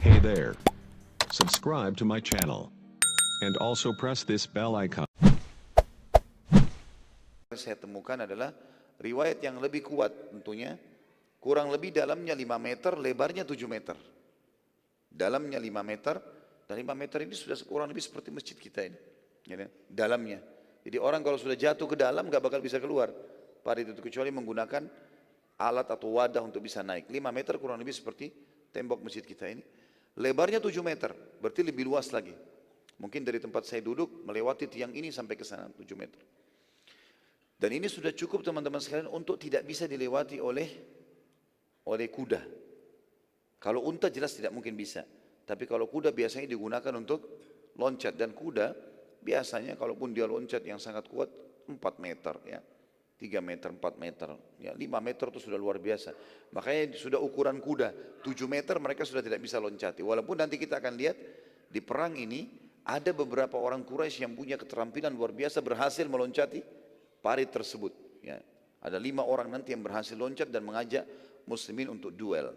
Hey there. Subscribe to my channel. And also press this bell icon. Saya temukan adalah riwayat yang lebih kuat tentunya, kurang lebih dalamnya 5 meter, lebarnya 7 meter. Dalamnya 5 meter, dan 5 meter ini sudah kurang lebih seperti masjid kita ini. Ya, dalamnya. Jadi orang kalau sudah jatuh ke dalam gak bakal bisa keluar. Parit itu kecuali menggunakan alat atau wadah untuk bisa naik. 5 meter kurang lebih seperti tembok masjid kita ini. Lebarnya 7 meter, berarti lebih luas lagi. Mungkin dari tempat saya duduk melewati tiang ini sampai ke sana 7 meter. Dan ini sudah cukup teman-teman sekalian untuk tidak bisa dilewati oleh kuda. Kalau unta jelas tidak mungkin bisa. Tapi kalau kuda biasanya digunakan untuk loncat. Dan kuda biasanya kalaupun dia loncat yang sangat kuat 4 meter ya. 3 meter, 4 meter, ya, 5 meter itu sudah luar biasa. Makanya sudah ukuran kuda, 7 meter mereka sudah tidak bisa loncati. Walaupun nanti kita akan lihat di perang ini ada beberapa orang Quraisy yang punya keterampilan luar biasa berhasil meloncati parit tersebut. Ya. Ada 5 orang nanti yang berhasil loncat dan mengajak muslimin untuk duel.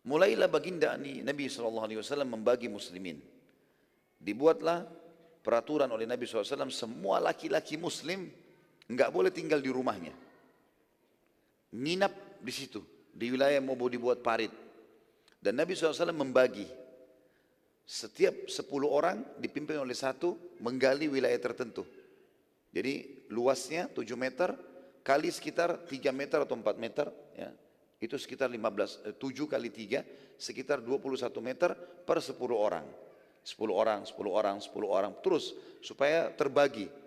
Mulailah baginda Nabi SAW membagi muslimin. Dibuatlah peraturan oleh Nabi SAW, semua laki-laki muslim enggak boleh tinggal di rumahnya. Nginap di situ, di wilayah yang mau dibuat parit. Dan Nabi SAW membagi. Setiap 10 orang dipimpin oleh satu menggali wilayah tertentu. Jadi luasnya 7 meter kali sekitar 3 meter atau 4 meter. Ya, itu sekitar 7 kali 3, sekitar 21 meter per 10 orang. 10 orang, 10 orang, 10 orang. Terus supaya terbagi.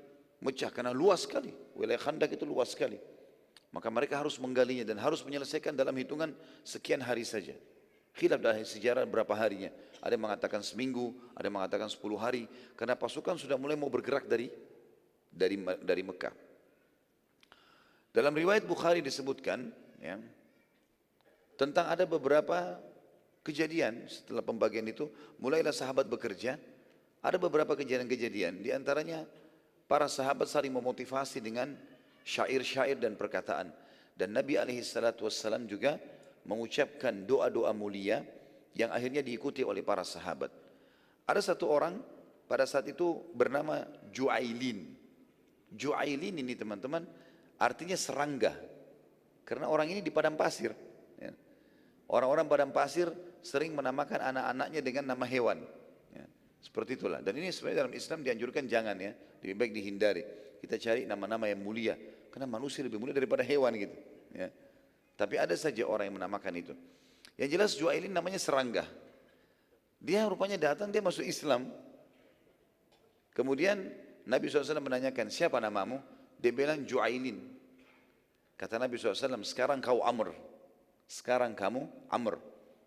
Mecah karena luas sekali, wilayah Khandak itu luas sekali. Maka mereka harus menggalinya dan harus menyelesaikan dalam hitungan sekian hari saja. Khilaf dalam sejarah berapa harinya. Ada yang mengatakan seminggu, ada yang mengatakan 10 hari. Karena pasukan sudah mulai mau bergerak dari Mekah. Dalam riwayat Bukhari disebutkan ya, tentang ada beberapa kejadian setelah pembagian itu. Mulailah sahabat bekerja. Ada beberapa kejadian-kejadian, di antaranya para sahabat saling memotivasi dengan syair-syair dan perkataan. Dan Nabi SAW juga mengucapkan doa-doa mulia yang akhirnya diikuti oleh para sahabat. Ada satu orang pada saat itu bernama Ju'ailin. Ju'ailin ini teman-teman artinya serangga. Karena orang ini di padang pasir. Ya. Orang-orang padang pasir sering menamakan anak-anaknya dengan nama hewan. Ya. Seperti itulah. Dan ini sebenarnya dalam Islam dianjurkan jangan ya. Lebih baik dihindari. Kita cari nama-nama yang mulia. Karena manusia lebih mulia daripada hewan gitu. Ya. Tapi ada saja orang yang menamakan itu. Yang jelas Ju'ailin namanya serangga. Dia rupanya datang, dia masuk Islam. Kemudian Nabi SAW menanyakan, siapa namamu? Dia bilang Ju'ailin. Kata Nabi SAW, sekarang kau Amr. Sekarang kamu Amr.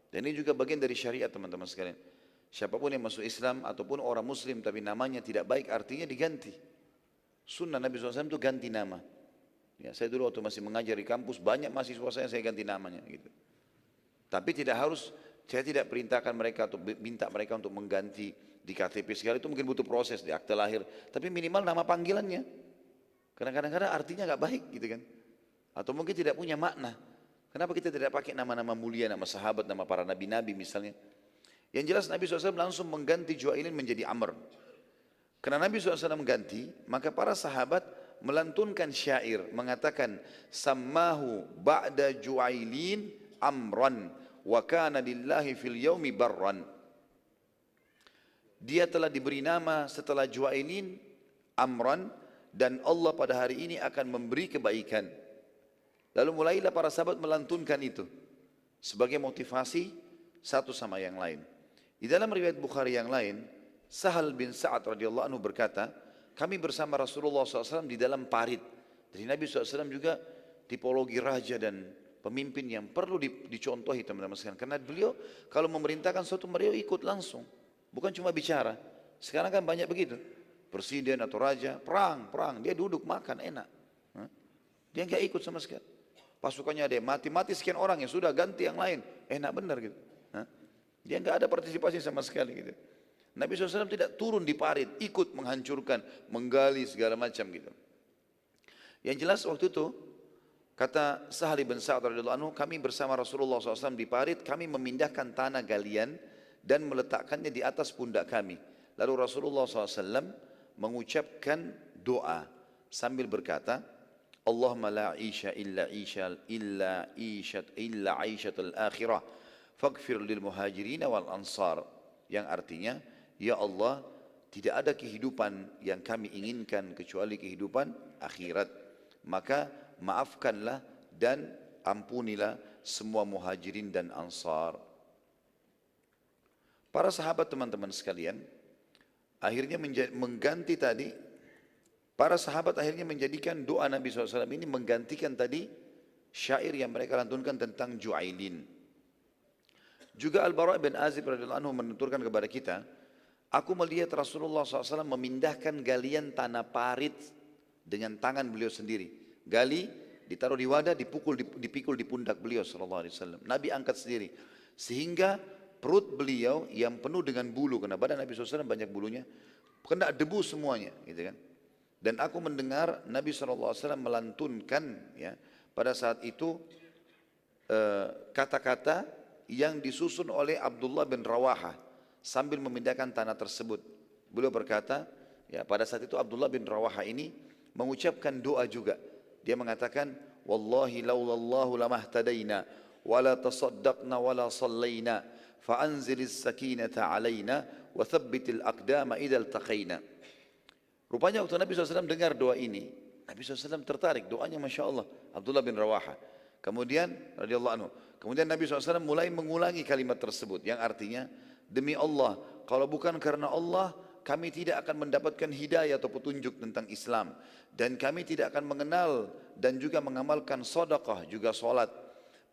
Dan ini juga bagian dari syariat teman-teman sekalian. Siapapun yang masuk Islam ataupun orang muslim tapi namanya tidak baik artinya diganti. Sunnah Nabi SAW itu ganti nama. Ya, saya dulu waktu masih mengajar di kampus banyak mahasiswa saya ganti namanya gitu. Tapi tidak harus, saya tidak perintahkan mereka atau minta mereka untuk mengganti di KTP segala itu mungkin butuh proses di akte lahir. Tapi minimal nama panggilannya. Karena kadang-kadang artinya nggak baik gitu kan. Atau mungkin tidak punya makna. Kenapa kita tidak pakai nama-nama mulia, nama sahabat, nama para nabi-nabi misalnya. Yang jelas Nabi SAW langsung mengganti Ju'ailin menjadi Amr. Karena Nabi SAW mengganti, maka para sahabat melantunkan syair mengatakan sammahu ba'da Ju'ailin amran wa kana lillahi fil yaumi barran. Dia telah diberi nama setelah Ju'ailin Amran dan Allah pada hari ini akan memberi kebaikan. Lalu mulailah para sahabat melantunkan itu sebagai motivasi satu sama yang lain. Di dalam riwayat Bukhari yang lain, Sahal bin Sa'ad radhiyallahu anhu berkata, kami bersama Rasulullah SAW di dalam parit. Jadi Nabi SAW juga tipologi raja dan pemimpin yang perlu dicontohi teman-teman sekalian. Karena beliau kalau memerintahkan sesuatu beliau ikut langsung. Bukan cuma bicara. Sekarang kan banyak begitu. Presiden atau raja, perang. Dia duduk makan enak. Dia nggak ikut sama sekali. Pasukannya ada yang mati sekian orang ya sudah ganti yang lain. Enak benar gitu. Dia nggak ada partisipasi sama sekali gitu. Nabi SAW tidak turun di parit, ikut menghancurkan, menggali segala macam gitu. Yang jelas waktu itu Kata Sahal bin Sa'ad radhiyallahu anhu, kami bersama Rasulullah SAW di parit, kami memindahkan tanah galian dan meletakkannya di atas pundak kami. Lalu Rasulullah SAW mengucapkan doa sambil berkata, Allahumma la isha illa aishatul akhirah, faghfir lil muhajirin wal ansar. Yang artinya, ya Allah, tidak ada kehidupan yang kami inginkan kecuali kehidupan akhirat. Maka maafkanlah dan ampunilah semua muhajirin dan ansar. Para sahabat teman-teman sekalian, akhirnya mengganti tadi, para sahabat akhirnya menjadikan doa Nabi SAW ini menggantikan tadi syair yang mereka lantunkan tentang Ju'ailin. Juga Al-Bara' bin Azib radhiyallahu anhu menuturkan kepada kita, aku melihat Rasulullah SAW memindahkan galian tanah parit dengan tangan beliau sendiri. Gali, ditaruh di wadah, dipikul di pundak beliau SAW. Nabi angkat sendiri. Sehingga perut beliau yang penuh dengan bulu, karena badan Nabi SAW banyak bulunya, kena debu semuanya. Gitu kan. Dan aku mendengar Nabi SAW melantunkan ya, pada saat itu kata-kata yang disusun oleh Abdullah bin Rawaha sambil memindahkan tanah tersebut. Beliau berkata, ya pada saat itu Abdullah bin Rawaha ini mengucapkan doa juga. Dia mengatakan, wallahi laulallahu lamahtadaina wala tasaddaqna wala sallaina fa anzilis sakinata alaina wa thabbitil aqdama idza iltaqaina. Rupanya waktu Nabi SAW dengar doa ini, Nabi SAW tertarik, doanya Masya Allah, Abdullah bin Rawaha. Kemudian radhiyallahu anhu, kemudian Nabi SAW mulai mengulangi kalimat tersebut yang artinya, demi Allah, kalau bukan karena Allah, kami tidak akan mendapatkan hidayah atau petunjuk tentang Islam. Dan kami tidak akan mengenal dan juga mengamalkan sedekah juga solat.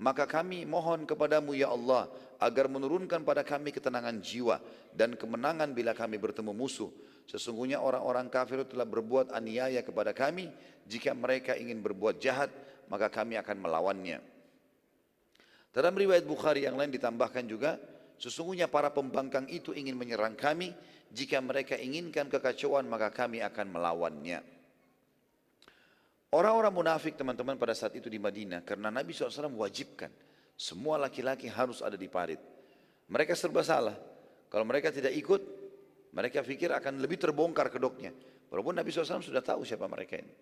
Maka kami mohon kepadamu ya Allah, agar menurunkan pada kami ketenangan jiwa dan kemenangan bila kami bertemu musuh. Sesungguhnya orang-orang kafir telah berbuat aniaya kepada kami. Jika mereka ingin berbuat jahat, maka kami akan melawannya. Dalam riwayat Bukhari yang lain ditambahkan juga, sesungguhnya para pembangkang itu ingin menyerang kami. Jika mereka inginkan kekacauan, maka kami akan melawannya. Orang-orang munafik teman-teman pada saat itu di Madinah, karena Nabi SAW wajibkan semua laki-laki harus ada di parit. Mereka serba salah. Kalau mereka tidak ikut, mereka pikir akan lebih terbongkar kedoknya. Walaupun Nabi SAW sudah tahu siapa mereka ini.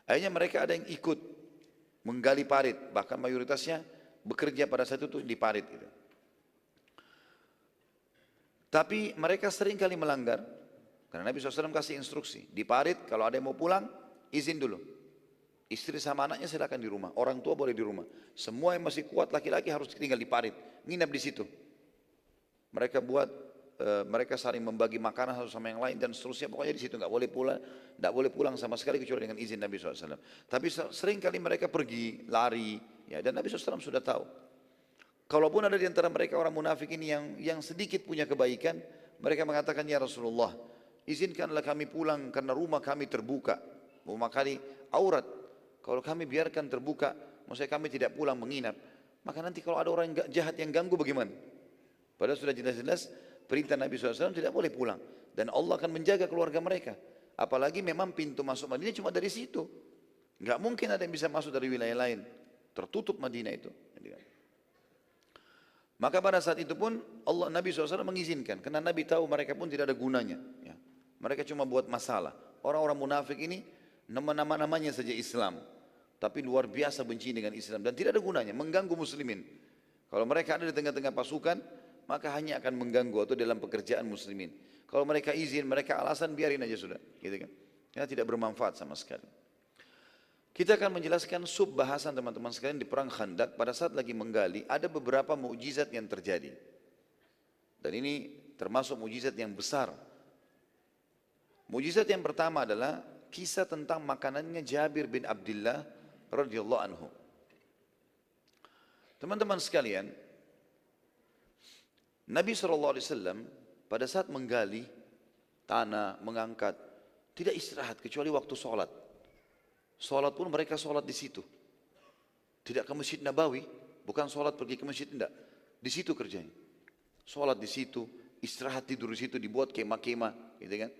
Akhirnya mereka ada yang ikut menggali parit, bahkan mayoritasnya bekerja pada saat itu di parit. Gitu. Tapi mereka sering kali melanggar, karena Nabi SAW kasih instruksi, di parit kalau ada yang mau pulang, izin dulu. Istri sama anaknya silakan di rumah, orang tua boleh di rumah. Semua yang masih kuat laki-laki harus tinggal di parit, nginap di situ. Mereka mereka saling membagi makanan satu sama yang lain dan seterusnya. Pokoknya di situ nggak boleh pulang sama sekali kecuali dengan izin Nabi SAW. Tapi sering kali mereka pergi lari, ya, dan Nabi SAW sudah tahu. Kalaupun ada di antara mereka orang munafik ini yang sedikit punya kebaikan, mereka mengatakan, ya Rasulullah, izinkanlah kami pulang karena rumah kami terbuka, rumah kami aurat. Kalau kami biarkan terbuka, maksudnya kami tidak pulang menginap, maka nanti kalau ada orang jahat yang ganggu bagaimana? Padahal sudah jelas-jelas perintah Nabi SAW tidak boleh pulang. Dan Allah akan menjaga keluarga mereka. Apalagi memang pintu masuk Madinah cuma dari situ. Enggak mungkin ada yang bisa masuk dari wilayah lain. Tertutup Madinah itu. Maka pada saat itu pun Nabi SAW mengizinkan. Karena Nabi tahu mereka pun tidak ada gunanya. Ya. Mereka cuma buat masalah. Orang-orang munafik ini nama-namanya saja Islam. Tapi luar biasa benci dengan Islam. Dan tidak ada gunanya, mengganggu muslimin. Kalau mereka ada di tengah-tengah pasukan, maka hanya akan mengganggu atau dalam pekerjaan muslimin. Kalau mereka izin, mereka alasan, biarin aja sudah. Gitu kan? Karena tidak bermanfaat sama sekali. Kita akan menjelaskan sub bahasan teman-teman sekalian di perang Khandaq. Pada saat lagi menggali, ada beberapa mukjizat yang terjadi. Dan ini termasuk mukjizat yang besar. Mukjizat yang pertama adalah kisah tentang makanannya Jabir bin Abdullah radhiyallahu anhu. Teman-teman sekalian, Nabi SAW pada saat menggali tanah, mengangkat, tidak istirahat kecuali waktu sholat. Sholat pun mereka sholat di situ. Tidak ke Masjid Nabawi, bukan sholat pergi ke masjid, tidak. Di situ kerjanya. Sholat di situ, istirahat tidur di situ, dibuat kemah-kemah, gitu kan.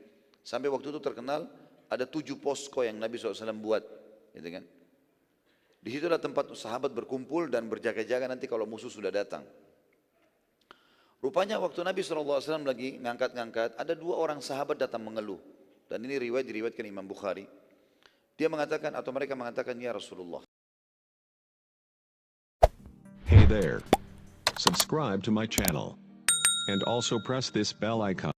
Sampai waktu itu terkenal ada 7 posko yang Nabi SAW buat, gitu kan. Di situ adalah tempat sahabat berkumpul dan berjaga-jaga nanti kalau musuh sudah datang. Rupanya waktu Nabi SAW lagi ngangkat-ngangkat, ada dua orang sahabat datang mengeluh. Dan ini diriwayatkan Imam Bukhari. Dia mengatakan atau mereka mengatakan, ya Rasulullah. Hey there. Subscribe to my channel. And also press this bell icon.